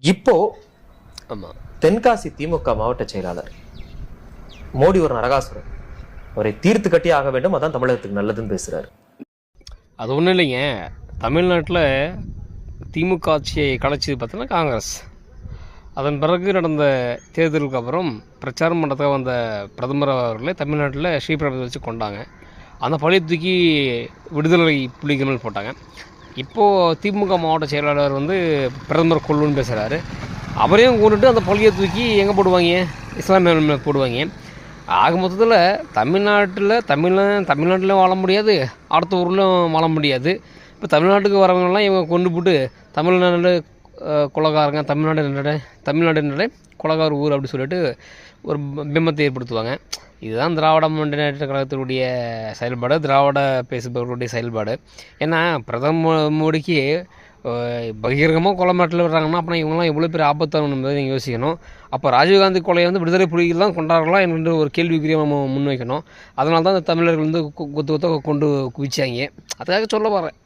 இப்போ ஆமாம், தென்காசி திமுக மாவட்ட செயலாளர் மோடி ஒரு நரகாசுரன், அவரை தீர்த்து கட்டி ஆக வேண்டும், அதான் தமிழகத்துக்கு நல்லதுன்னு பேசுறாரு. அது ஒன்றும் இல்லைங்க. தமிழ்நாட்டில் திமுக ஆட்சியை கலைச்சது பார்த்தீங்கன்னா காங்கிரஸ். அதன் பிறகு நடந்த தேர்தலுக்கு அப்புறம் பிரச்சாரம் பண்ணுறதுக்காக வந்த பிரதமர் அவர்களை தமிழ்நாட்டில் ஸ்ரீபெரும்புதூர் வச்சு கொண்டாங்க. அந்த பழியை தூக்கி விடுதலை புலிகள் போட்டாங்க. இப்போது திமுக மாவட்ட செயலாளர் வந்து பிரதமர் கொல்லுன்னு பேசுகிறாரு. அவரையும் கொண்டுட்டு அந்த பழியை தூக்கி எங்கே போடுவாங்க? இஸ்லாமிய போடுவாங்க. ஆக மொத்தத்தில் தமிழ்நாட்டில் வாழ முடியாது, அடுத்த ஊர்லையும் வாழ முடியாது. இப்போ தமிழ்நாட்டுக்கு வரவங்கெல்லாம் இவங்க கொண்டு போட்டு தமிழ்நாடு கொலகாரங்க, தமிழ்நாடு கொலகார ஊர் அப்படி சொல்லிட்டு ஒரு பிம்பத்தை ஏற்படுத்துவாங்க. இதுதான் திராவிட முன்னேற்ற கழகத்தினுடைய செயல்பாடு, திராவிட பேசுபவர்களுடைய செயல்பாடு. ஏன்னா பிரதமர் மோடிக்கு பகிரங்கமாக கொலை மிரட்டல் வர்றாங்கன்னா அப்புறம் இவங்களாம் எவ்வளோ பேர் ஆபத்தானது என்பதை நீங்கள் யோசிக்கணும். அப்போ ராஜீவ்காந்தி கொலையை வந்து விடுதலை புலிகள் தான் கொண்டாடலாம் என்கின்ற ஒரு கேள்விக்குரிய நம்ம முன்வைக்கணும். அதனால தான் அந்த தமிழர்கள் வந்து கொத்து கொத்த கொண்டு குவிச்சாங்க. அதுக்காக சொல்ல வரேன்.